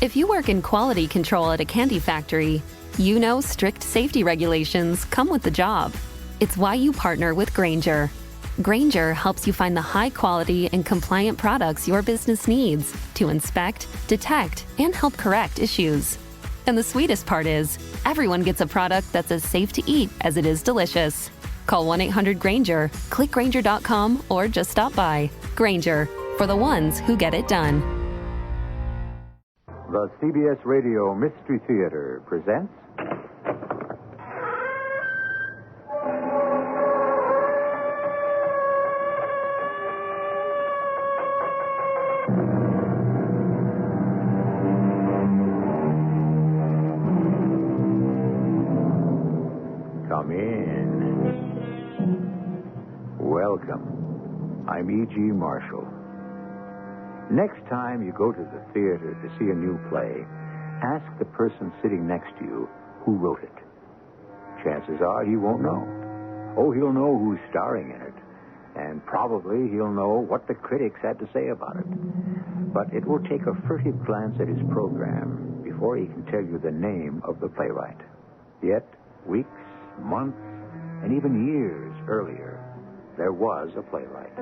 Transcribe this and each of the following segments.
If you work in quality control at a candy factory, you know strict safety regulations come with the job. It's why you partner with Grainger. Grainger helps you find the high-quality and compliant products your business needs to inspect, detect, and help correct issues. And the sweetest part is, everyone gets a product that's as safe to eat as it is delicious. Call 1-800-GRAINGER, click Grainger.com, or just stop by. Grainger, for the ones who get it done. The CBS Radio Mystery Theater presents... Come in. Welcome. I'm E.G. Marshall. Next time you go to the theater to see a new play, ask the person sitting next to you who wrote it. Chances are he won't know. Oh, he'll know who's starring in it, and probably he'll know what the critics had to say about it. But it will take a furtive glance at his program before he can tell you the name of the playwright. Yet, weeks, months, and even years earlier, there was a playwright,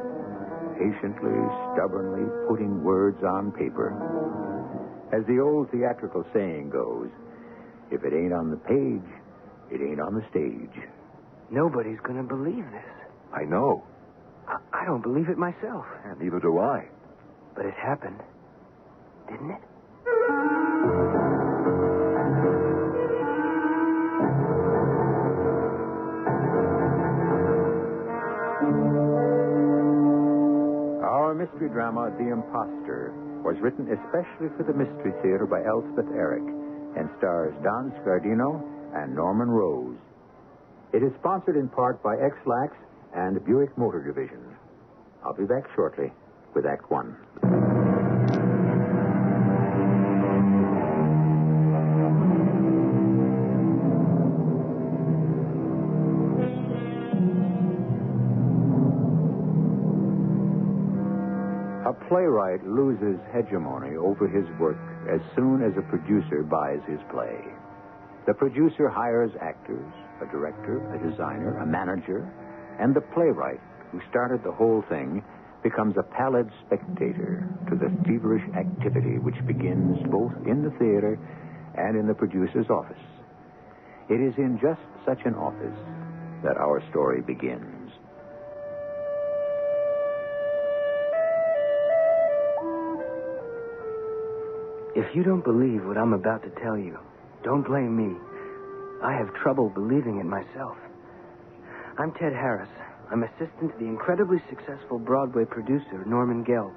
patiently, stubbornly putting words on paper. As the old theatrical saying goes, if it ain't on the page, it ain't on the stage. Nobody's going to believe this. I know. I don't believe it myself. And neither do I. But it happened, didn't it? Our mystery drama, The Imposter, was written especially for the Mystery Theater by Elspeth Eric and stars Don Scardino and Norman Rose. It is sponsored in part by X-Lax and Buick Motor Division. I'll be back shortly with Act One. A playwright loses hegemony over his work as soon as a producer buys his play. The producer hires actors, a director, a designer, a manager, and the playwright, who started the whole thing, becomes a pallid spectator to the feverish activity which begins both in the theater and in the producer's office. It is in just such an office that our story begins. If you don't believe what I'm about to tell you, don't blame me. I have trouble believing it myself. I'm Ted Harris. I'm assistant to the incredibly successful Broadway producer, Norman Gelb.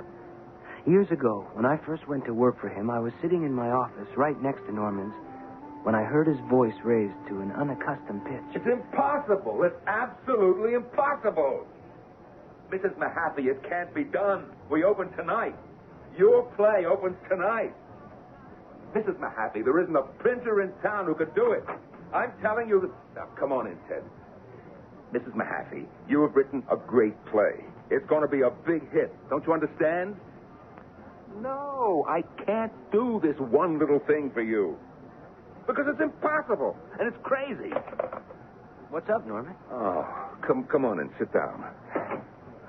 Years ago, when I first went to work for him, I was sitting in my office right next to Norman's when I heard his voice raised to an unaccustomed pitch. It's impossible. It's absolutely impossible. Mrs. Mahaffey, it can't be done. We open tonight. Your play opens tonight. Mrs. Mahaffey, there isn't a printer in town who could do it. I'm telling you that... Now, come on in, Ted. Mrs. Mahaffey, you have written a great play. It's going to be a big hit. Don't you understand? No, I can't do this one little thing for you. Because it's impossible, and it's crazy. What's up, Norman? Oh, come on and sit down.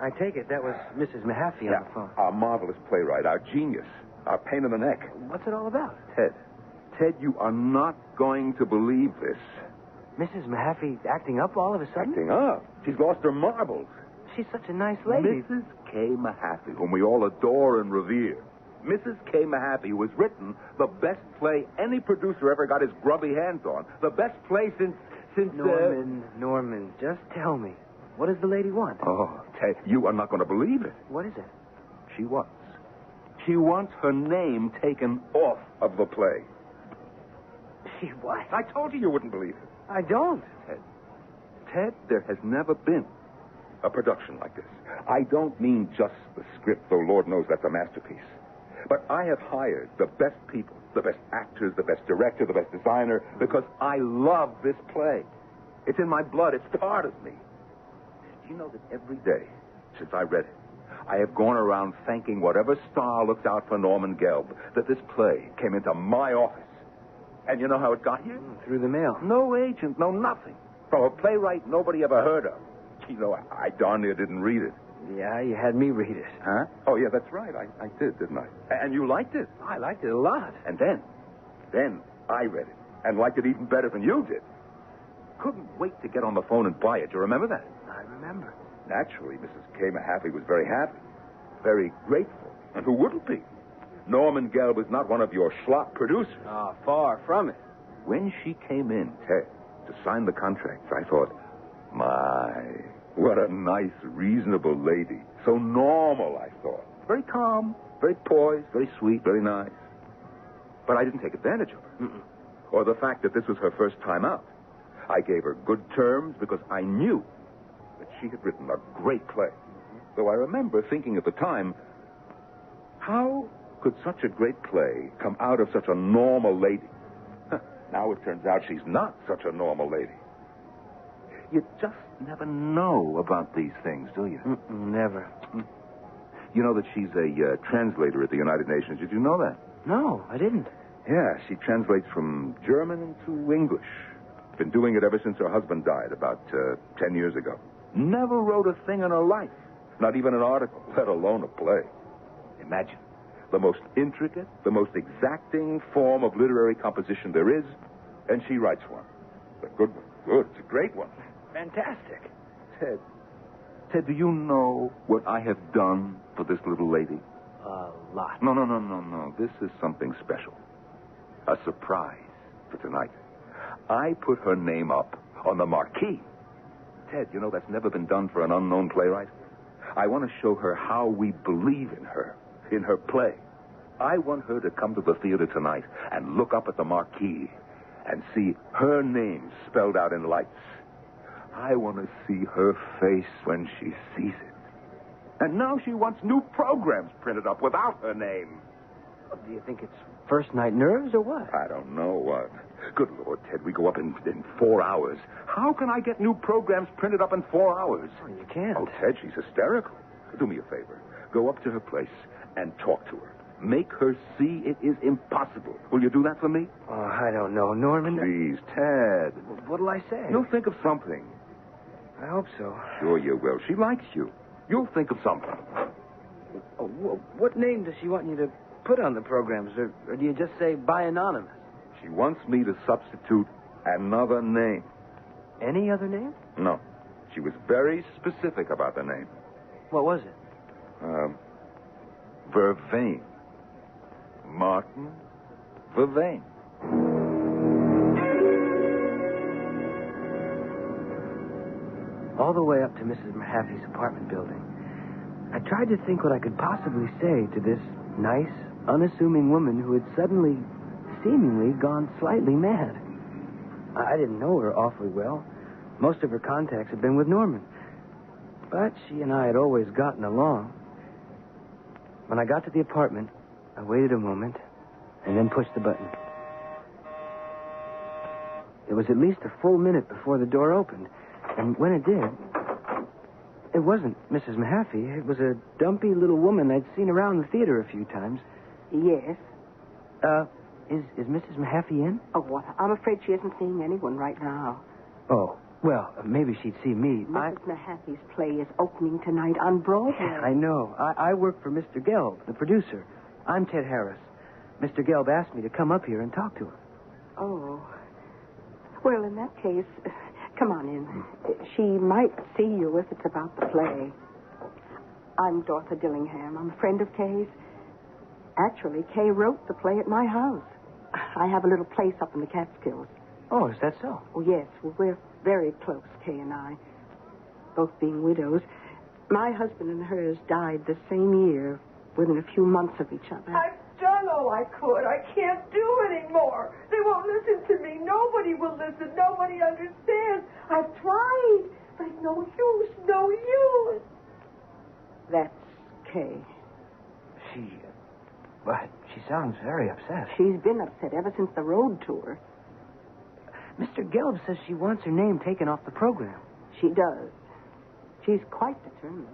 I take it that was Mrs. Mahaffey on the phone. Our marvelous playwright, our genius, our pain in the neck. What's it all about? Ted, you are not going to believe this. Mrs. Mahaffey acting up all of a sudden? Acting up? She's lost her marbles. She's such a nice lady. Mrs. K. Mahaffey, whom we all adore and revere. Mrs. K. Mahaffey was written the best play any producer ever got his grubby hands on. The best play since Norman, just tell me. What does the lady want? Oh, Ted, you are not going to believe it. What is it? She wants her name taken off of the play. She what? I told you wouldn't believe it. I don't. Ted, there has never been a production like this. I don't mean just the script, though Lord knows that's a masterpiece. But I have hired the best people, the best actors, the best director, the best designer, because I love this play. It's in my blood. It's part of me. You know that every day since I read it, I have gone around thanking whatever star looks out for Norman Gelb that this play came into my office. And you know how it got here? Through the mail. No agent, no nothing. From a playwright nobody ever heard of. You know, I darn near didn't read it. Yeah, you had me read it. Huh? Oh, yeah, that's right. I did, didn't I? And you liked it. I liked it a lot. And then I read it and liked it even better than you did. Couldn't wait to get on the phone and buy it. You remember that? I remember. Naturally, Mrs. K. Mahaffey was very happy, very grateful. And who wouldn't be? Norman Gelb was not one of your schlop producers. Ah, far from it. When she came in, Ted, to sign the contracts, I thought, my, what a nice, reasonable lady. So normal, I thought. Very calm, very poised, very sweet, very nice. But I didn't take advantage of her. Mm-mm. Or the fact that this was her first time out. I gave her good terms because I knew that she had written a great play. Though I remember thinking at the time, how could such a great play come out of such a normal lady? Now it turns out she's not such a normal lady. You just never know about these things, do you? Never. You know that she's a translator at the United Nations. Did you know that? No, I didn't. Yeah, she translates from German into English. Been doing it ever since her husband died about 10 years ago. Never wrote a thing in her life. Not even an article, let alone a play. Imagine. The most intricate, the most exacting form of literary composition there is, and she writes one. A good one. Good. It's a great one. Fantastic. Ted, do you know what I have done for this little lady? A lot. No. This is something special. A surprise for tonight. I put her name up on the marquee. Ted, you know that's never been done for an unknown playwright. I want to show her how we believe in her play. I want her to come to the theater tonight and look up at the marquee and see her name spelled out in lights. I want to see her face when she sees it. And now she wants new programs printed up without her name. Do you think it's first night nerves or what? I don't know what. Good Lord, Ted, we go up in 4 hours. How can I get new programs printed up in 4 hours? Oh, you can't. Oh, Ted, she's hysterical. Do me a favor. Go up to her place and talk to her. Make her see it is impossible. Will you do that for me? Oh, I don't know, Norman. Please, Ted. What'll I say? You'll think of something. I hope so. Sure you will. She likes you. You'll think of something. Oh, what name does she want you to put on the programs? Or do you just say by anonymous? She wants me to substitute another name. Any other name? No. She was very specific about the name. What was it? Vervain. Martin Vervain. All the way up to Mrs. Mahaffey's apartment building, I tried to think what I could possibly say to this nice, unassuming woman who had suddenly, seemingly, gone slightly mad. I didn't know her awfully well. Most of her contacts had been with Norman. But she and I had always gotten along. When I got to the apartment, I waited a moment and then pushed the button. It was at least a full minute before the door opened. And when it did, it wasn't Mrs. Mahaffey. It was a dumpy little woman I'd seen around the theater a few times. Yes. Is Mrs. Mahaffey in? Oh, what? I'm afraid she isn't seeing anyone right now. Oh, well, maybe she'd see me. Mrs. Mahaffey's play is opening tonight on Broadway. I know. I work for Mr. Gelb, the producer. I'm Ted Harris. Mr. Gelb asked me to come up here and talk to her. Oh. Well, in that case, come on in. She might see you if it's about the play. I'm Dorothy Dillingham. I'm a friend of Kay's. Actually, Kay wrote the play at my house. I have a little place up in the Catskills. Oh, is that so? Oh, yes. Well, we're very close, Kay and I. Both being widows. My husband and hers died the same year, within a few months of each other. I've done all I could. I can't do any more. They won't listen to me. Nobody will listen. Nobody understands. I've tried, but it's no use. No use. That's Kay. But she sounds very upset. She's been upset ever since the road tour. Mr. Gelb says she wants her name taken off the program. She does. She's quite determined.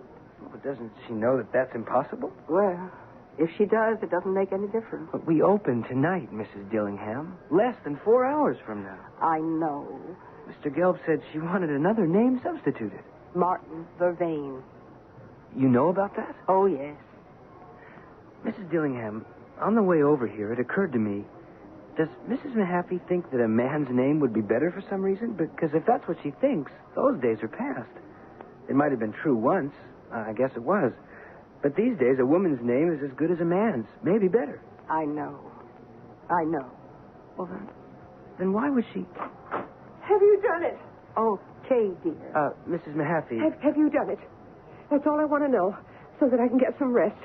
But doesn't she know that that's impossible? Well, if she does, it doesn't make any difference. But we open tonight, Mrs. Dillingham. Less than 4 hours from now. I know. Mr. Gelb said she wanted another name substituted. Martin Vervain. You know about that? Oh, yes. Mrs. Dillingham, on the way over here, it occurred to me, does Mrs. Mahaffey think that a man's name would be better for some reason? Because if that's what she thinks, those days are past. It might have been true once. I guess it was. But these days, a woman's name is as good as a man's. Maybe better. I know. Well, then why would she... Have you done it? Oh, Kay, dear. Mrs. Mahaffey... Have you done it? That's all I want to know, so that I can get some rest.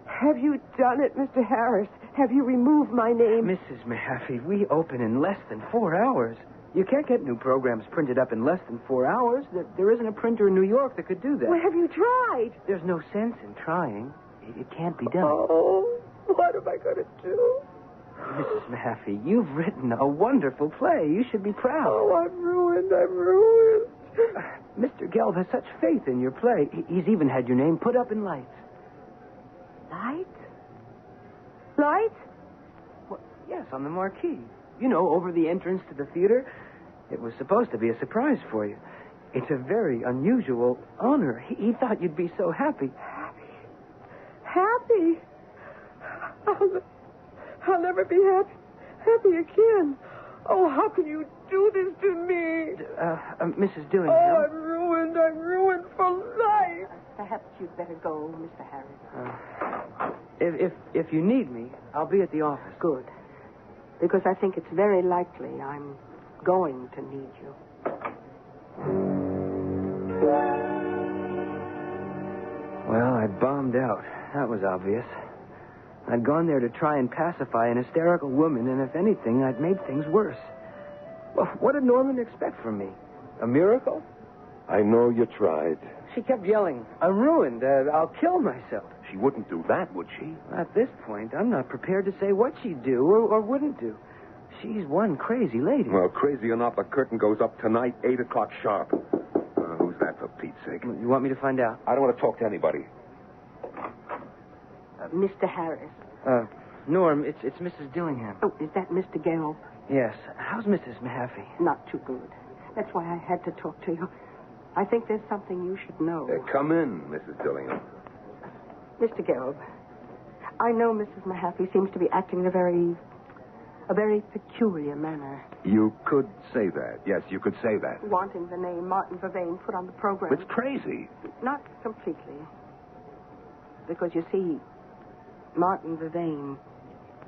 Have you done it, Mr. Harris? Have you removed my name? Mrs. Mahaffey, we open in less than 4 hours. You can't get new programs printed up in less than 4 hours. There isn't a printer in New York that could do that. Well, have you tried? There's no sense in trying. It can't be done. Oh, what am I going to do? Mrs. Mahaffey, you've written a wonderful play. You should be proud. Oh, I'm ruined. Mr. Gelb has such faith in your play. He's even had your name put up in lights. Light? Light? Well, yes, on the marquee. You know, over the entrance to the theater. It was supposed to be a surprise for you. It's a very unusual honor. He thought you'd be so happy. Happy? I'll never be happy again. Oh, how can you do this to me? Mrs. Dillingham. Oh, I'm ruined for life. Perhaps you'd better go, Mr. Harris. If you need me, I'll be at the office. Good. Because I think it's very likely I'm going to need you. Well, I bombed out. That was obvious. I'd gone there to try and pacify an hysterical woman, and if anything, I'd made things worse. Well, what did Norman expect from me? A miracle? I know you tried. She kept yelling, I'm ruined. I'll kill myself. She wouldn't do that, would she? At this point, I'm not prepared to say what she'd do or wouldn't do. She's one crazy lady. Well, crazy or not, the curtain goes up tonight, 8 o'clock sharp. Who's that, for Pete's sake? You want me to find out? I don't want to talk to anybody. Mr. Harris. Norm, it's Mrs. Dillingham. Oh, is that Mr. Gelb? Yes. How's Mrs. Mahaffey? Not too good. That's why I had to talk to you. I think there's something you should know. Come in, Mrs. Dillingham. Mr. Gelb, I know Mrs. Mahaffey seems to be acting in a very peculiar manner. You could say that. Yes, you could say that. Wanting the name Martin Vervain put on the program. It's crazy. Not completely. Because, you see, Martin Vervain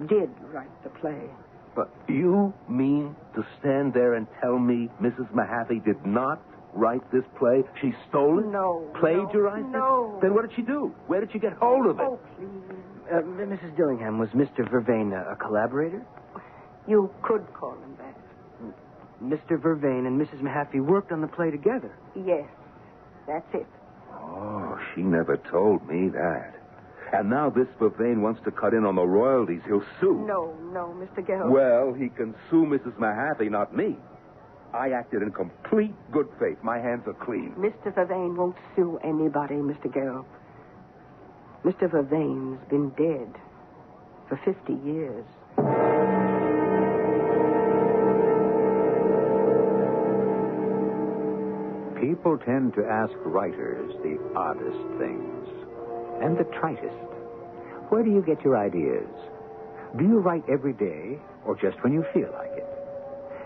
did write the play. But you mean to stand there and tell me Mrs. Mahaffey did not write this play? She stole it? No. Plagiarized No. it? Then what did she do? Where did she get hold of it? Oh, please. Mrs. Dillingham, was Mr. Vervain a collaborator? You could call him that. Mr. Vervain and Mrs. Mahaffey worked on the play together. Yes, that's it. Oh, she never told me that. And now this Vervain wants to cut in on the royalties. He'll sue. No, Mr. Gelb. Well, he can sue Mrs. Mahaffey, not me. I acted in complete good faith. My hands are clean. Mr. Vervain won't sue anybody, Mr. Gelb. Mr. Vervain's been dead for 50 years. People tend to ask writers the oddest things and the tritest. Where do you get your ideas? Do you write every day or just when you feel like it?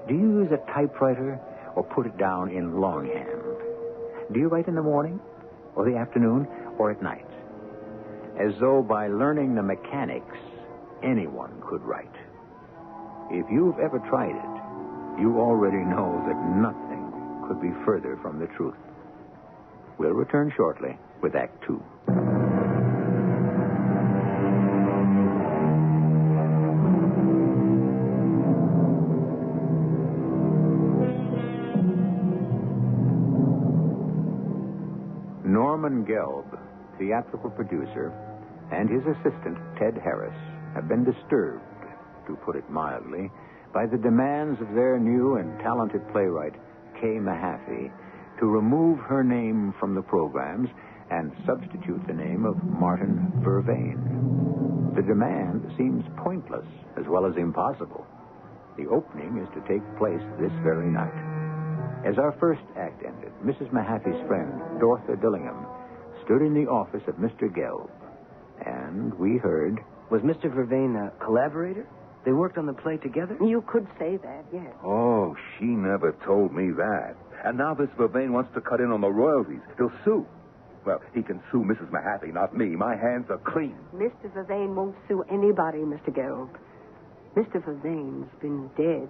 Do you use a typewriter or put it down in longhand? Do you write in the morning or the afternoon or at night? As though by learning the mechanics, anyone could write. If you've ever tried it, you already know that nothing could be further from the truth. We'll return shortly with Act Two. Norman Gelb, theatrical producer, and his assistant, Ted Harris, have been disturbed, to put it mildly, by the demands of their new and talented playwright, Kay Mahaffey, to remove her name from the programs and substitute the name of Martin Vervain. The demand seems pointless as well as impossible. The opening is to take place this very night. As our first act ended, Mrs. Mahaffey's friend, Dorothy Dillingham, stood in the office of Mr. Gelb, and we heard... Was Mr. Vervain a collaborator? They worked on the play together? You could say that, yes. Oh, she never told me that. And now this Vervain wants to cut in on the royalties. He'll sue. Well, he can sue Mrs. Mahaffey, not me. My hands are clean. Mr. Vervain won't sue anybody, Mr. Gelb. Mr. Vervain's been dead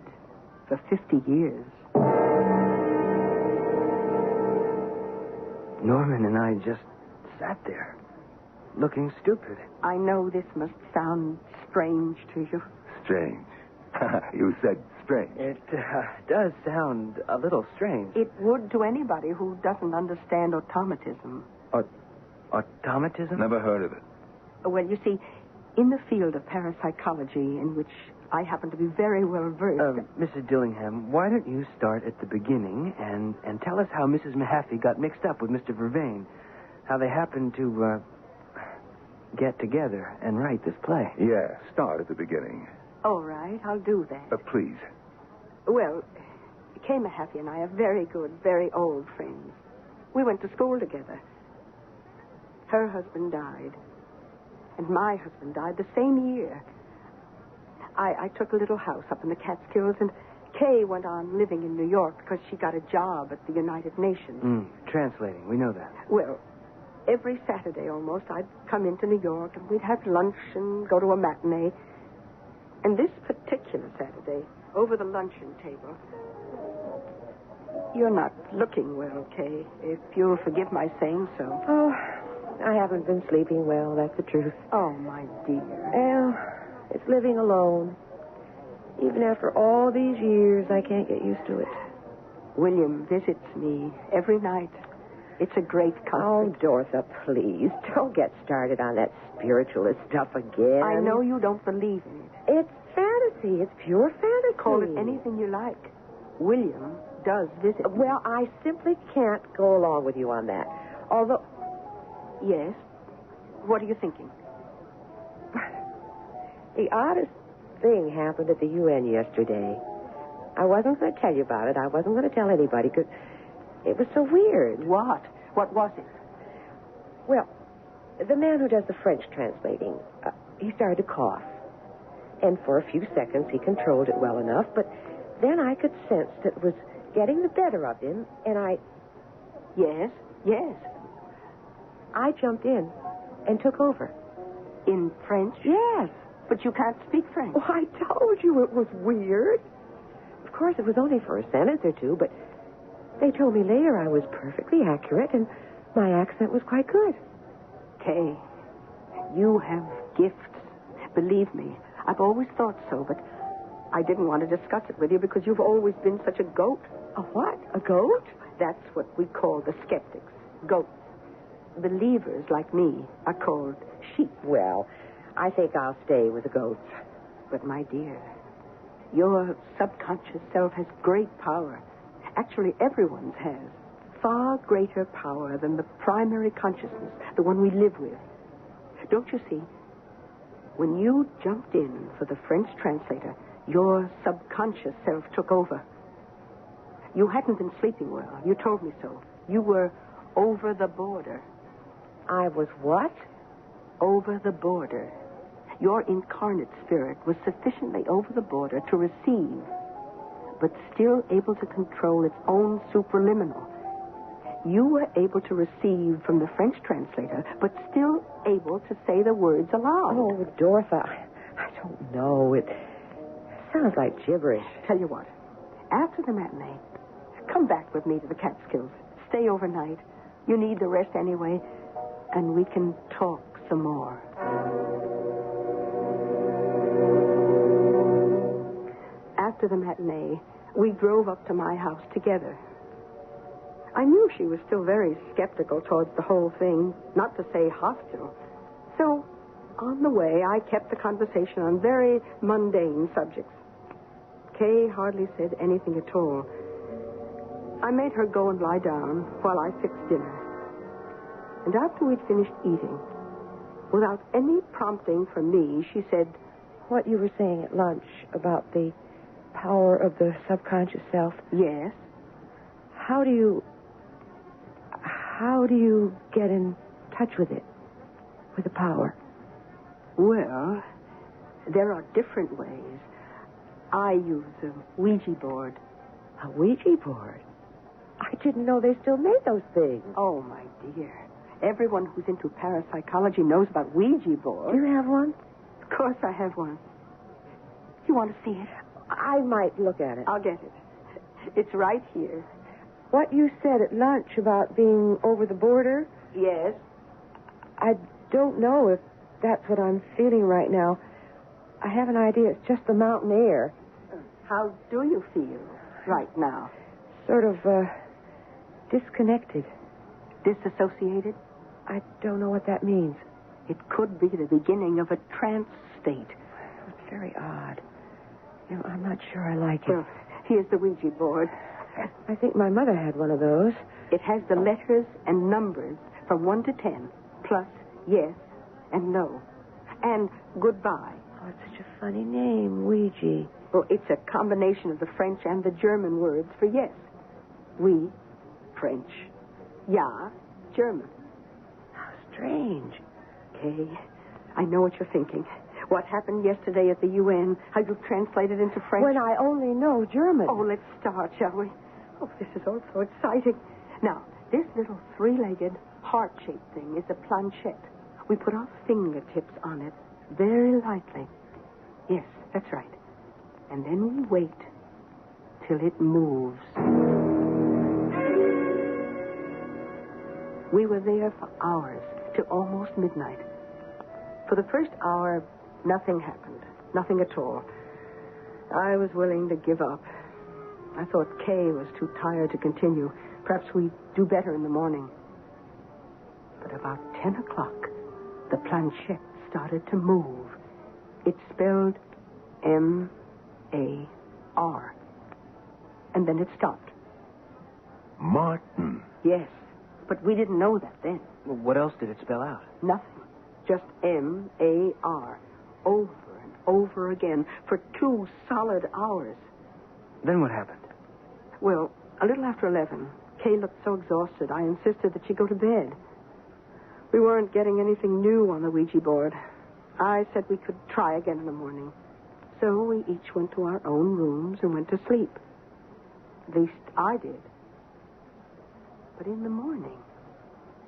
for 50 years. Norman and I just sat there, looking stupid. I know this must sound strange to you. Strange. You said strange. It does sound a little strange. It would to anybody who doesn't understand automatism. Automatism? Never heard of it. Well, you see, in the field of parapsychology, in which I happen to be very well versed... Mrs. Dillingham, why don't you start at the beginning and tell us how Mrs. Mahaffey got mixed up with Mr. Vervain? How they happened to, get together and write this play. Yeah, start at the beginning. All right, I'll do that. Please. Well, Kay Mahaffey and I are very good, very old friends. We went to school together. Her husband died, and my husband died the same year. I took a little house up in the Catskills, and Kay went on living in New York because she got a job at the United Nations. Translating, we know that. Well, every Saturday almost, I'd come into New York, and we'd have lunch and go to a matinee. And this particular Saturday, over the luncheon table... You're not looking well, Kay, if you'll forgive my saying so. Oh, I haven't been sleeping well, that's the truth. Oh, my dear. Well, it's living alone. Even after all these years, I can't get used to it. William visits me every night. It's a great comfort. Oh, Dorothy, please, don't get started on that spiritualist stuff again. I know you don't believe in it. It's fantasy. It's pure fantasy. Call it anything you like. William does visit me. Well, I simply can't go along with you on that. Although... Yes? What are you thinking? The oddest thing happened at the UN yesterday. I wasn't going to tell you about it. I wasn't going to tell anybody because it was so weird. What? What was it? Well, the man who does the French translating, he started to cough. And for a few seconds, he controlled it well enough, but then I could sense that it was getting the better of him, and I... Yes, yes. I jumped in and took over. In French? Yes. But you can't speak French. Oh, I told you it was weird. Of course, it was only for a sentence or two, but they told me later I was perfectly accurate, and my accent was quite good. Kay, you have gifts. Believe me, I've always thought so, but I didn't want to discuss it with you because you've always been such a goat. A what? A goat? That's what we call the skeptics. Goats. Believers like me are called sheep. Well, I think I'll stay with the goats. But, my dear, your subconscious self has great power. Actually, everyone's has. Far greater power than the primary consciousness, the one we live with. Don't you see? When you jumped in for the French translator, your subconscious self took over. You hadn't been sleeping well. You told me so. You were over the border. I was what? Over the border. Your incarnate spirit was sufficiently over the border to receive, but still able to control its own supraliminal. You were able to receive from the French translator, but still able to say the words aloud. Oh, Dorothy, I don't know. It sounds like gibberish. Tell you what, after the matinee, come back with me to the Catskills. Stay overnight. You need the rest anyway, and we can talk some more. After the matinee, we drove up to my house together. I knew she was still very skeptical towards the whole thing, not to say hostile. So, on the way, I kept the conversation on very mundane subjects. Kay hardly said anything at all. I made her go and lie down while I fixed dinner. And after we'd finished eating, without any prompting from me, she said, What you were saying at lunch about the power of the subconscious self. yes. How do you get in touch with it, with the power? Well, there are different ways. I use a Ouija board. A Ouija board? I didn't know they still made those things. Oh, my dear. Everyone who's into parapsychology knows about Ouija boards. Do you have one? Of course I have one. You want to see it? I might look at it. I'll get it. It's right here. What you said at lunch about being over the border, Yes. I don't know if that's what I'm feeling right now. I have an idea it's just the mountain air. How do you feel right now? Sort of, disconnected. Disassociated? I don't know what that means. It could be the beginning of a trance state. It's very odd. You know, I'm not sure I like it. Well, here's the Ouija board. I think my mother had one of those. It has the letters and numbers from 1 to 10, plus yes and no, and goodbye. Oh, it's such a funny name, Ouija. Well, it's a combination of the French and the German words for yes. Oui, French. Ja, German. How strange. Kay, I know what you're thinking. What happened yesterday at the UN? How you translated into French? When I only know German. Oh, let's start, shall we? Oh, this is all so exciting. Now, this little three-legged, heart-shaped thing is a planchette. We put our fingertips on it very lightly. Yes, that's right. And then we wait till it moves. We were there for hours, till almost midnight. For the first hour, nothing happened. Nothing at all. I was willing to give up. I thought Kay was too tired to continue. Perhaps we'd do better in the morning. But about 10 o'clock, the planchette started to move. It spelled M-A-R. And then it stopped. Martin. Yes, but we didn't know that then. Well, what else did it spell out? Nothing. Just M-A-R. Over and over again for 2 solid hours. Then what happened? Well, a little after 11, Kay looked so exhausted, I insisted that she go to bed. We weren't getting anything new on the Ouija board. I said we could try again in the morning. So we each went to our own rooms and went to sleep. At least I did. But in the morning,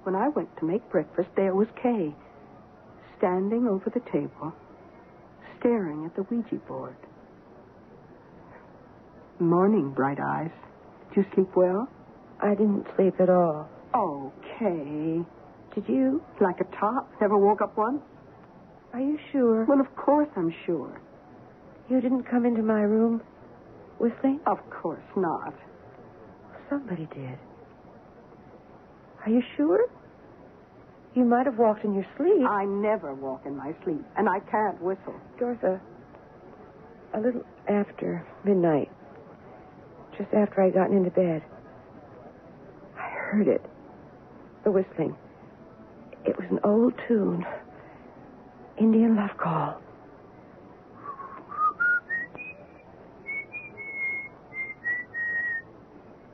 when I went to make breakfast, there was Kay, standing over the table, staring at the Ouija board. Morning, Bright Eyes. Did you sleep well? I didn't sleep at all. Okay. Did you? Like a top? Never woke up once? Are you sure? Well, of course I'm sure. You didn't come into my room whistling? Of course not. Somebody did. Are you sure? You might have walked in your sleep. I never walk in my sleep, and I can't whistle. Dorothy, a little after midnight, just after I'd gotten into bed, I heard it. The whistling. It was an old tune. Indian love call.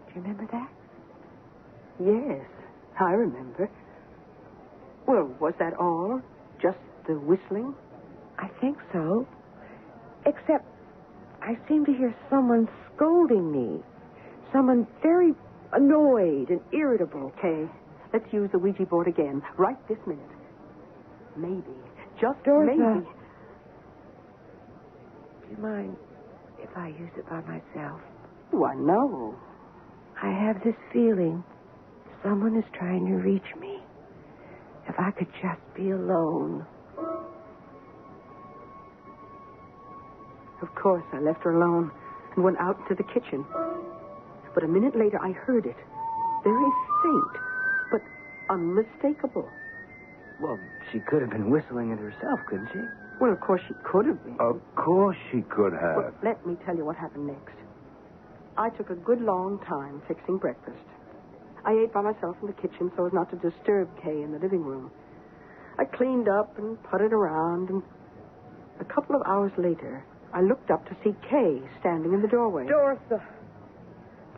Do you remember that? Yes, I remember. Well, was that all? Just the whistling? I think so. Except I seem to hear someone scolding me. Someone very annoyed and irritable. Okay, let's use the Ouija board again, right this minute. Maybe, just Dorothy. maybe. Do you mind if I use it by myself? Why, no. I have this feeling someone is trying to reach me. If I could just be alone. Of course, I left her alone and went out into the kitchen. But a minute later, I heard it. Very faint, but unmistakable. Well, she could have been whistling it herself, couldn't she? Well, of course, she could have been. Of course she could have. Well, let me tell you what happened next. I took a good long time fixing breakfast. I ate by myself in the kitchen so as not to disturb Kay in the living room. I cleaned up and putted around, and a couple of hours later, I looked up to see Kay standing in the doorway. Dorothy,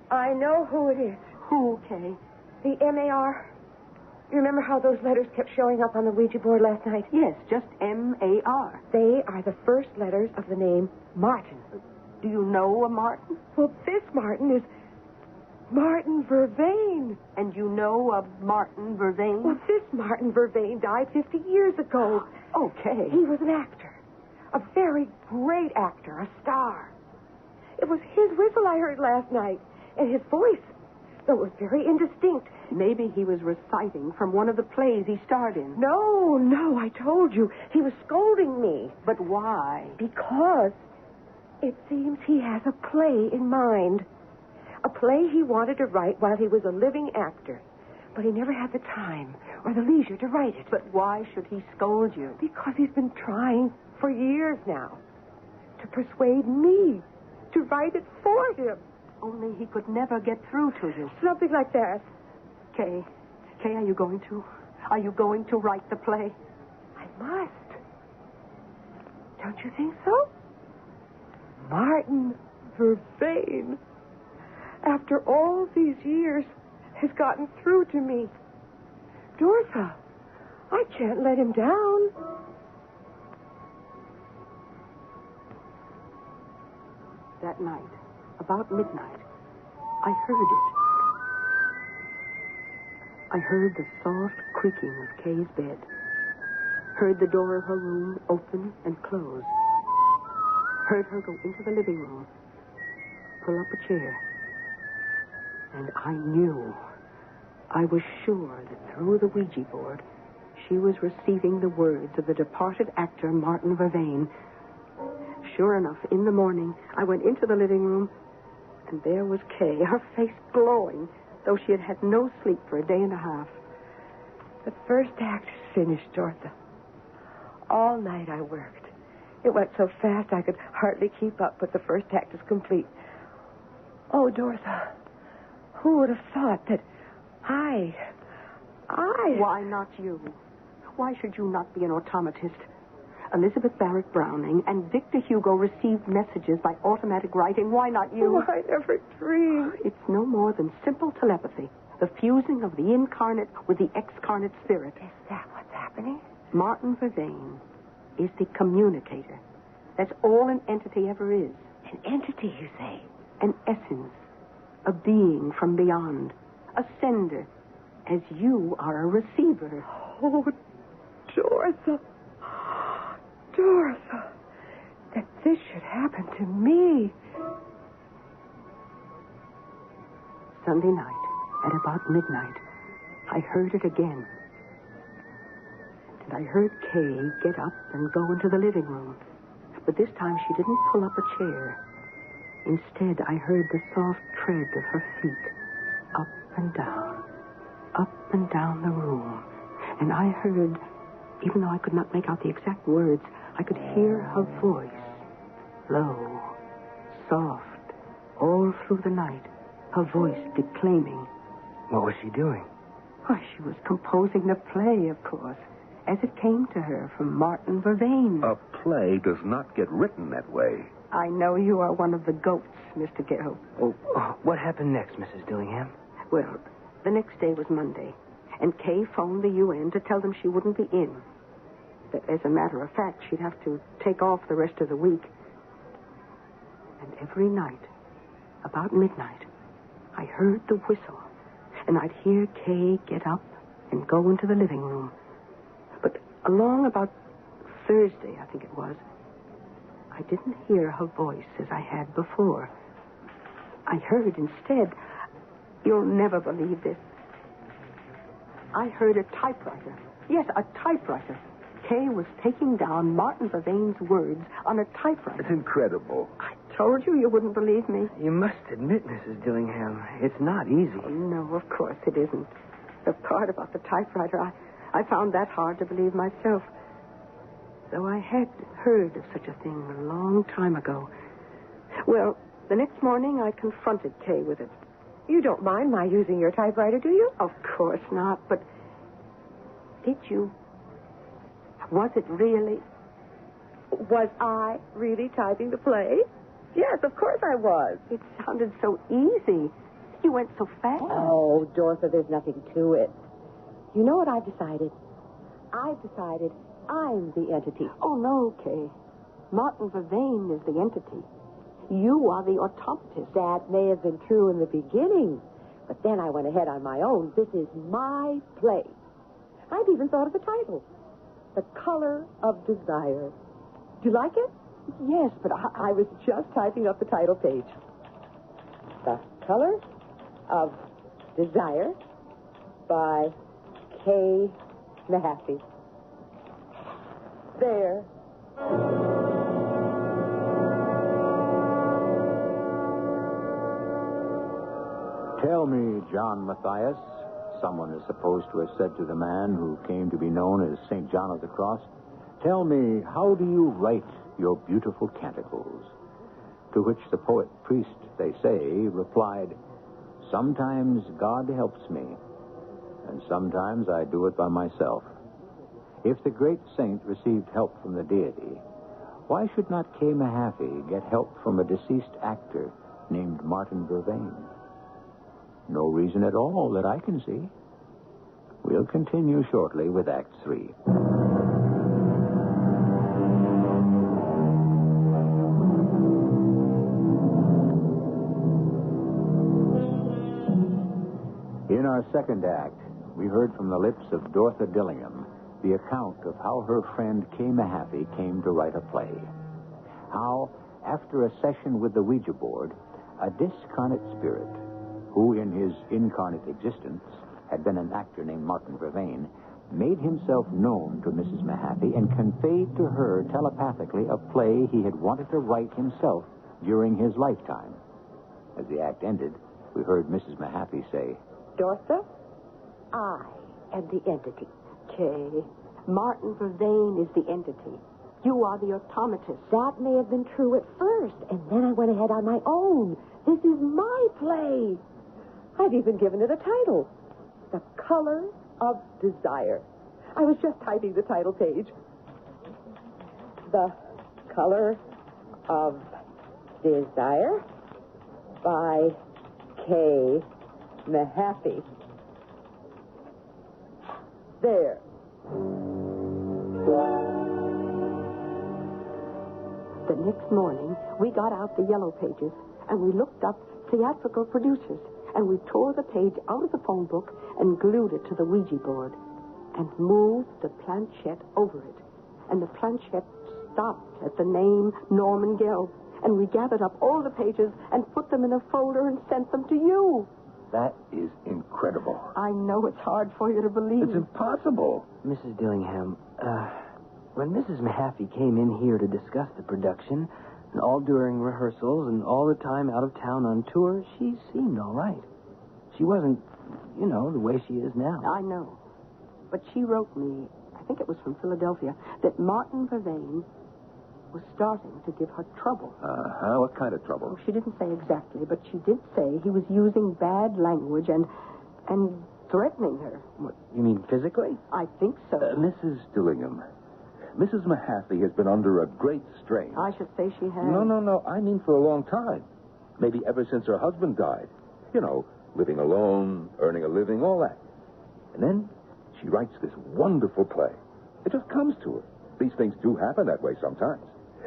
I know who it is. Who, Kay? The M.A.R. You remember how those letters kept showing up on the Ouija board last night? Yes, just M.A.R. They are the first letters of the name Martin. Do you know a Martin? Well, this Martin is Martin Vervain. And you know a Martin Vervain? Well, this Martin Vervain died 50 years ago. Okay. He was an actor. A very great actor, a star. It was his whistle I heard last night. And his voice, though it was very indistinct. Maybe he was reciting from one of the plays he starred in. No, I told you. He was scolding me. But why? Because it seems he has a play in mind. A play he wanted to write while he was a living actor. But he never had the time or the leisure to write it. But why should he scold you? Because he's been trying for years now to persuade me to write it for him. Only he could never get through to you. Something like that. Kay, are you going to? Are you going to write the play? I must. Don't you think so? Martin Vervain, after all these years, has gotten through to me. Dorothy, I can't let him down. That night, about midnight, I heard it. I heard the soft creaking of Kay's bed. Heard the door of her room open and close. Heard her go into the living room, pull up a chair. And I knew, I was sure that through the Ouija board, she was receiving the words of the departed actor Martin Vervain. Sure enough, in the morning, I went into the living room, and there was Kay, her face glowing, though she had had no sleep for a day and a half. The first act is finished, Dorothy. All night I worked. It went so fast I could hardly keep up, but the first act is complete. Oh, Dorothy, who would have thought that I... Why not you? Why should you not be an automatist? Elizabeth Barrett Browning and Victor Hugo received messages by automatic writing. Why not you? Oh, I never dreamed. It's no more than simple telepathy, the fusing of the incarnate with the excarnate spirit. Is that what's happening? Martin Vervain is the communicator. That's all an entity ever is. An entity, you say? An essence, a being from beyond, a sender, as you are a receiver. Oh, Dorothy. Dorothy, that this should happen to me. Sunday night, at about midnight, I heard it again. And I heard Kay get up and go into the living room. But this time she didn't pull up a chair. Instead, I heard the soft tread of her feet up and down the room. And I heard, even though I could not make out the exact words, I could hear her voice, low, soft, all through the night, her voice declaiming. What was she doing? Why, she was composing the play, of course, as it came to her from Martin Vervain. A play does not get written that way. I know you are one of the goats, Mr. Gill. Oh, what happened next, Mrs. Dillingham? Well, the next day was Monday, and Kay phoned the UN to tell them she wouldn't be in. That, as a matter of fact, she'd have to take off the rest of the week. And every night, about midnight, I heard the whistle, and I'd hear Kay get up and go into the living room. But along about Thursday, I think it was, I didn't hear her voice as I had before. I heard instead, you'll never believe this, I heard a typewriter. Yes, a typewriter. Kay was taking down Martin Vervain's words on a typewriter. It's incredible. I told you wouldn't believe me. You must admit, Mrs. Dillingham, it's not easy. Oh, no, of course it isn't. The part about the typewriter, I found that hard to believe myself. Though I had heard of such a thing a long time ago. Well, the next morning I confronted Kay with it. You don't mind my using your typewriter, do you? Of course not, but did you? Was it really? Was I really typing the play? Yes, of course I was. It sounded so easy. You went so fast. Oh, Dorothy, there's nothing to it. You know what I've decided? I've decided I'm the entity. Oh, no, Kay. Martin Vervain is the entity. You are the automatist. That may have been true in the beginning, but then I went ahead on my own. This is my play. I've even thought of the title. The Color of Desire. Do you like it? Yes, but I was just typing up the title page. The Color of Desire by K. Mahaffey. There. Tell me, John Matthias, someone is supposed to have said to the man who came to be known as St. John of the Cross, tell me, how do you write your beautiful canticles? To which the poet priest, they say, replied, sometimes God helps me, and sometimes I do it by myself. If the great saint received help from the deity, why should not Kay Mahaffey get help from a deceased actor named Martin Vervain? No reason at all that I can see. We'll continue shortly with Act 3. In our second act, we heard from the lips of Dorothy Dillingham the account of how her friend Kay Mahaffey came to write a play. How, after a session with the Ouija board, a discarnate spirit, who in his incarnate existence had been an actor named Martin Vervain, made himself known to Mrs. Mahaffey and conveyed to her telepathically a play he had wanted to write himself during his lifetime. As the act ended, we heard Mrs. Mahaffey say, Dorothy, I am the entity. Kay, Martin Vervain is the entity. You are the automatist. That may have been true at first, and then I went ahead on my own. This is my play. I've even given it a title. The Color of Desire. I was just typing the title page. The Color of Desire by K. Mahaffey. There. The next morning, we got out the yellow pages, and we looked up theatrical producers, and we tore the page out of the phone book and glued it to the Ouija board and moved the planchette over it. And the planchette stopped at the name Norman Gelb, and we gathered up all the pages and put them in a folder and sent them to you. That is incredible. I know it's hard for you to believe. It's impossible. Mrs. Dillingham, when Mrs. Mahaffey came in here to discuss the production, and all during rehearsals and all the time out of town on tour, she seemed all right. She wasn't, the way she is now. I know. But she wrote me, I think it was from Philadelphia, that Martin Vervain was starting to give her trouble. What kind of trouble? Oh, she didn't say exactly, but she did say he was using bad language and threatening her. What, you mean physically? I think so. Mrs. Dillingham, Mrs. Mahaffey has been under a great strain. I should say she has. No. I mean for a long time. Maybe ever since her husband died. Living alone, earning a living, all that. And then she writes this wonderful play. It just comes to her. These things do happen that way sometimes.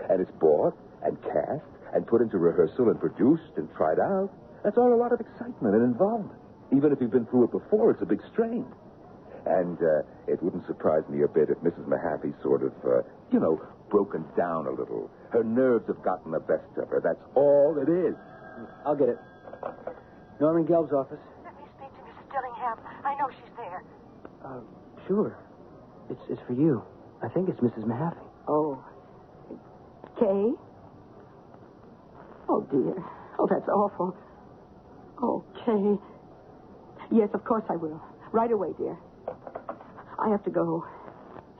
And it's bought and cast and put into rehearsal and produced and tried out. That's all a lot of excitement and involvement. Even if you've been through it before, it's a big strain. And it wouldn't surprise me a bit if Mrs. Mahaffey's sort of, broken down a little. Her nerves have gotten the best of her. That's all it is. I'll get it. Norman Gelb's office. Let me speak to Mrs. Dillingham. I know she's there. Sure. It's for you. I think it's Mrs. Mahaffey. Oh. Kay? Oh, dear. Oh, that's awful. Oh, Kay. Yes, of course I will. Right away, dear. I have to go.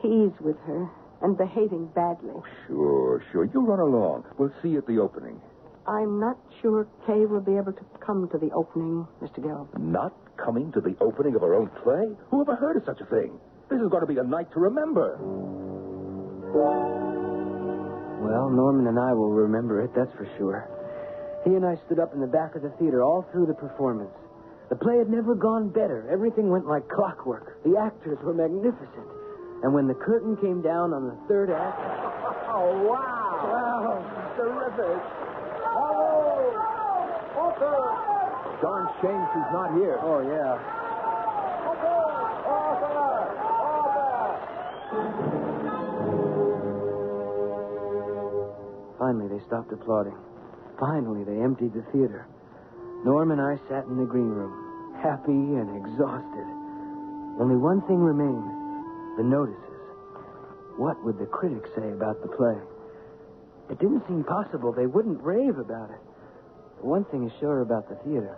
He's with her and behaving badly. Sure. You run along. We'll see you at the opening. I'm not sure Kay will be able to come to the opening, Mr. Gelb. Not coming to the opening of her own play? Who ever heard of such a thing? This is going to be a night to remember. Well, Norman and I will remember it, that's for sure. He and I stood up in the back of the theater all through the performance. The play had never gone better. Everything went like clockwork. The actors were magnificent. And when the curtain came down on the third act... Oh, wow. Wow, terrific. Bravo! Author! Darn shame she's not here. Oh, yeah. Finally, they stopped applauding. Finally, they emptied the theater. Norm and I sat in the green room, happy and exhausted. Only one thing remained, the notices. What would the critics say about the play? It didn't seem possible they wouldn't rave about it. But one thing is sure about the theater.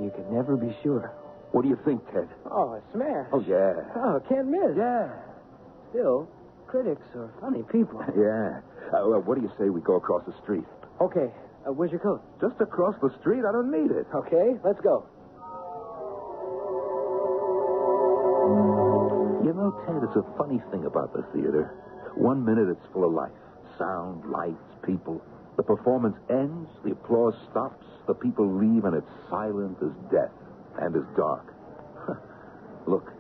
You could never be sure. What do you think, Ted? Oh, a smash. Oh, yeah. Oh, can't miss. Yeah. Still, critics are funny people. Yeah. Well, what do you say we go across the street? Okay, where's your coat? Just across the street? I don't need it. Okay, let's go. You know, Ted, it's a funny thing about the theater. 1 minute it's full of life. Sound, lights, people. The performance ends, the applause stops, the people leave, and it's silent as death and as dark. Look,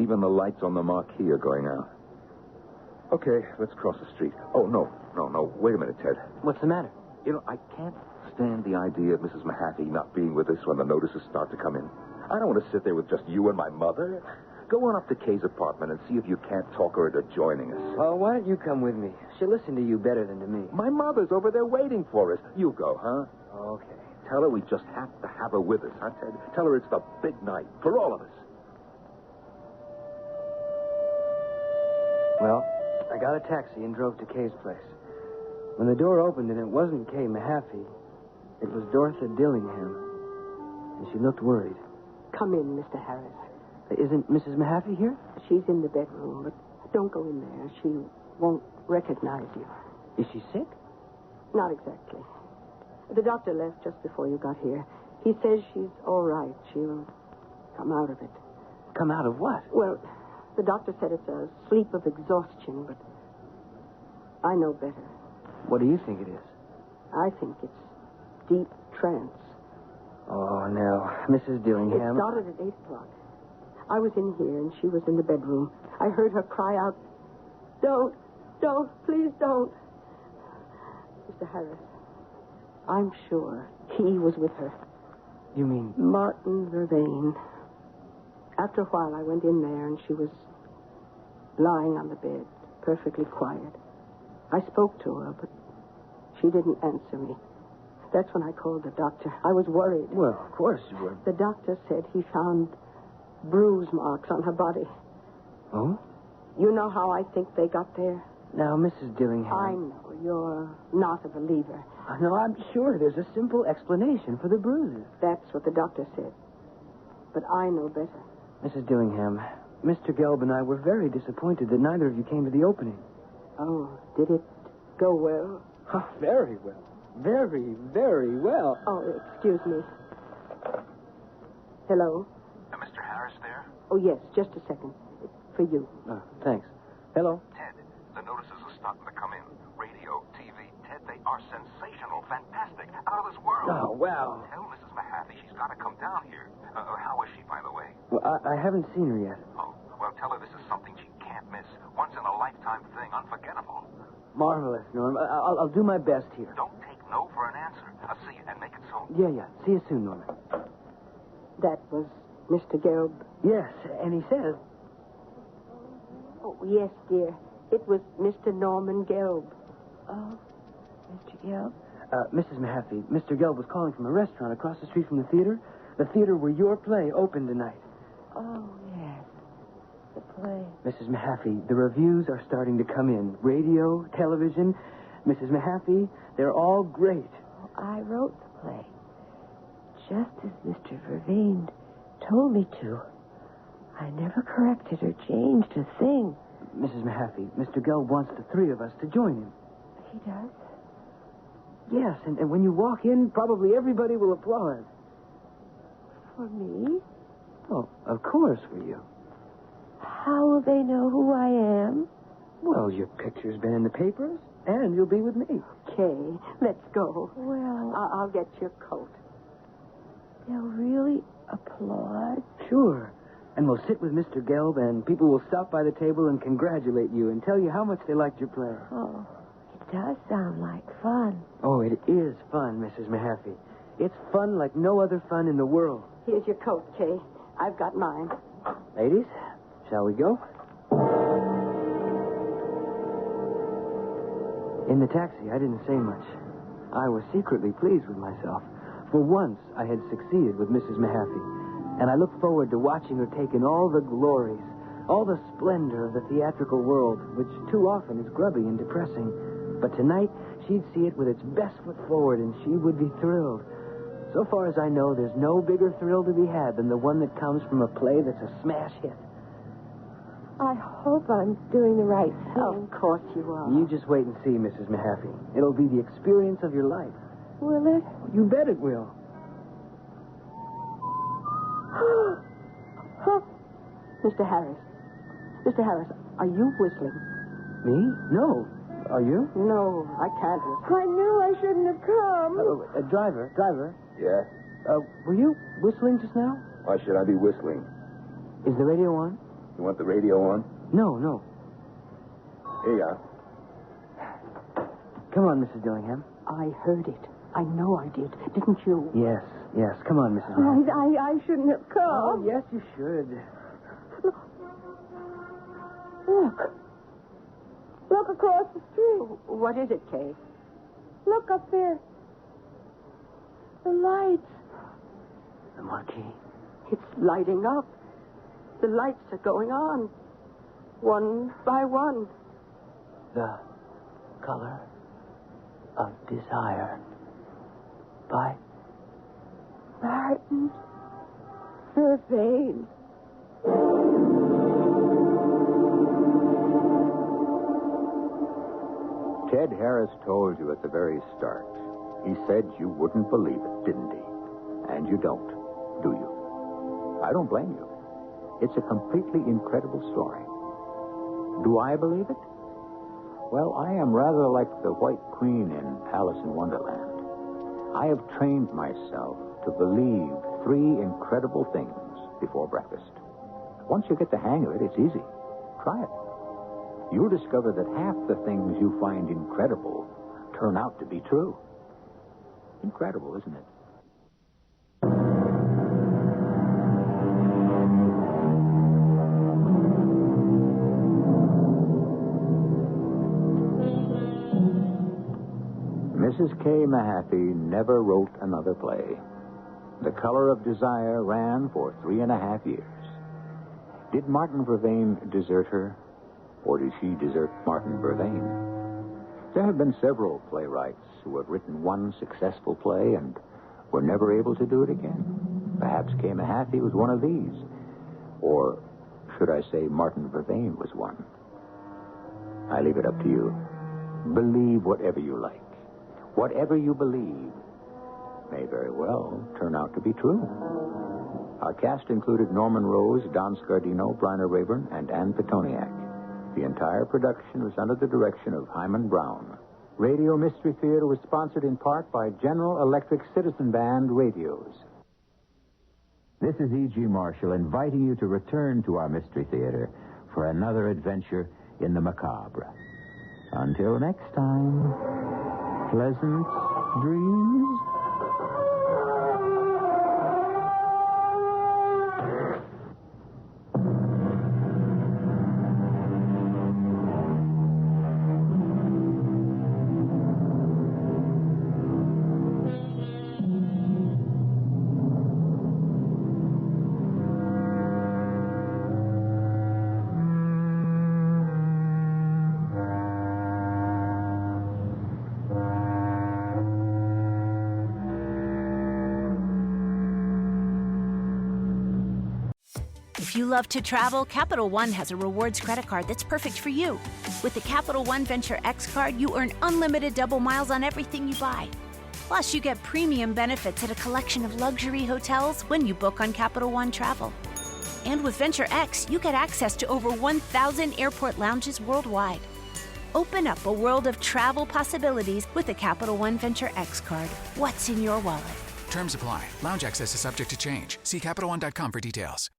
even the lights on the marquee are going out. Okay, let's cross the street. Oh, no. Wait a minute, Ted. What's the matter? You know, I can't stand the idea of Mrs. Mahaffey not being with us when the notices start to come in. I don't want to sit there with just you and my mother. Go on up to Kay's apartment and see if you can't talk her into joining us. Well, why don't you come with me? She'll listen to you better than to me. My mother's over there waiting for us. You go, huh? Okay. Tell her we just have to have her with us, huh, Ted? Tell her it's the big night for all of us. Well, I got a taxi and drove to Kay's place. When the door opened and it wasn't Kay Mahaffey, it was Dorothy Dillingham. And she looked worried. Come in, Mr. Harris. Isn't Mrs. Mahaffey here? She's in the bedroom, but don't go in there. She won't recognize you. Is she sick? Not exactly. The doctor left just before you got here. He says she's all right. She'll come out of it. Come out of what? Well, the doctor said it's a sleep of exhaustion, but I know better. What do you think it is? I think it's deep trance. Oh, no. Mrs. Dillingham. It started at 8 o'clock. I was in here, and she was in the bedroom. I heard her cry out, Don't, please don't. Mr. Harris, I'm sure he was with her. You mean? Martin Vervain. After a while, I went in there, and she was lying on the bed, perfectly quiet. I spoke to her, but she didn't answer me. That's when I called the doctor. I was worried. Well, of course you were. The doctor said he found bruise marks on her body. Oh? You know how I think they got there? Now, Mrs. Dillingham. I know. You're not a believer. No, I'm sure there's a simple explanation for the bruises. That's what the doctor said. But I know better. Mrs. Dillingham, Mr. Gelb and I were very disappointed that neither of you came to the opening. Oh, did it go well? Oh, very well. Very, very well. Oh, excuse me. Hello? Mr. Harris there? Oh, yes, just a second. For you. Oh, thanks. Hello? Ted, the notices are starting to come in. Radio, TV, Ted, they are sensational, fantastic, out of this world. Oh, wow. Tell Mrs. Mahaffey she's got to come down here. How is she, by the way? Well, I haven't seen her yet. Oh, well, tell her this is something she can't miss. Once-in-a-lifetime thing, unforgettable. Marvelous, Norm. I'll do my best here. Don't take no for an answer. I'll see you and make it soon. Yeah. See you soon, Norman. That was Mr. Gelb. Yes, and he says... Oh, yes, dear. It was Mr. Norman Gelb. Oh, Mr. Gelb? Mrs. Mahaffey, Mr. Gelb was calling from a restaurant across the street from the theater. The theater where your play opened tonight. Oh, yes. The play. Mrs. Mahaffey, the reviews are starting to come in. Radio, television. Mrs. Mahaffey, they're all great. Oh, I wrote the play. Just as Mr. Vervain told me to. I never corrected or changed a thing. Mrs. Mahaffey, Mr. Gelb wants the three of us to join him. He does? Yes, and when you walk in, probably everybody will applaud. For me? Oh, of course, for you. How will they know who I am? Well, your picture's been in the papers, and you'll be with me. Kay, let's go. Well, I'll get your coat. they'll really applaud? Sure. And we'll sit with Mr. Gelb, and people will stop by the table and congratulate you and tell you how much they liked your play. Oh, it does sound like fun. Oh, it is fun, Mrs. Mahaffey. It's fun like no other fun in the world. Here's your coat, Kay. I've got mine. Ladies, shall we go? In the taxi, I didn't say much. I was secretly pleased with myself. For once, I had succeeded with Mrs. Mahaffey, and I looked forward to watching her take in all the glories, all the splendor of the theatrical world, which too often is grubby and depressing. But tonight, she'd see it with its best foot forward, and she would be thrilled. So far as I know, there's no bigger thrill to be had than the one that comes from a play that's a smash hit. I hope I'm doing the right thing. Of course you are. You just wait and see, Mrs. Mahaffey. It'll be the experience of your life. Will it? You bet it will. Mr. Harris. Mr. Harris, are you whistling? Me? No. Are you? No, I can't whistle. I knew I shouldn't have come. Driver. Yeah? Were you whistling just now? Why should I be whistling? Is the radio on? You want the radio on? No. Here you are. Come on, Mrs. Dillingham. I heard it. I know I did. Didn't you? Yes. Come on, Mrs. Mahaffey. I shouldn't have come. Oh, yes, you should. Look across the street. What is it, Kay? Look up there. The lights. The marquee. It's lighting up. The lights are going on. One by one. The Color of Desire. By Martin Vervain. Ted Harris told you at the very start. He said you wouldn't believe it, didn't he? And you don't, do you? I don't blame you. It's a completely incredible story. Do I believe it? Well, I am rather like the White Queen in Alice in Wonderland. I have trained myself to believe 3 incredible things before breakfast. Once you get the hang of it, it's easy. Try it. You'll discover that half the things you find incredible turn out to be true. Incredible, isn't it? Mrs. K. Mahaffey never wrote another play. The Color of Desire ran for 3.5 years. Did Martin Vervain desert her? Or did she desert Martin Vervain? There have been several playwrights who have written one successful play and were never able to do it again. Perhaps K. Mahaffey was one of these. Or should I say Martin Vervain was one? I leave it up to you. Believe whatever you like. Whatever you believe may very well turn out to be true. Our cast included Norman Rose, Don Scardino, Bryna Rayburn, and Ann Petoniak. The entire production was under the direction of Hyman Brown. Radio Mystery Theater was sponsored in part by General Electric Citizen Band Radios. This is E.G. Marshall inviting you to return to our Mystery Theater for another adventure in the macabre. Until next time, pleasant dreams. If you love to travel, Capital One has a rewards credit card that's perfect for you. With the Capital One Venture X card, you earn unlimited double miles on everything you buy. Plus, you get premium benefits at a collection of luxury hotels when you book on Capital One Travel. And with Venture X, you get access to over 1,000 airport lounges worldwide. Open up a world of travel possibilities with the Capital One Venture X card. What's in your wallet? Terms apply. Lounge access is subject to change. See CapitalOne.com for details.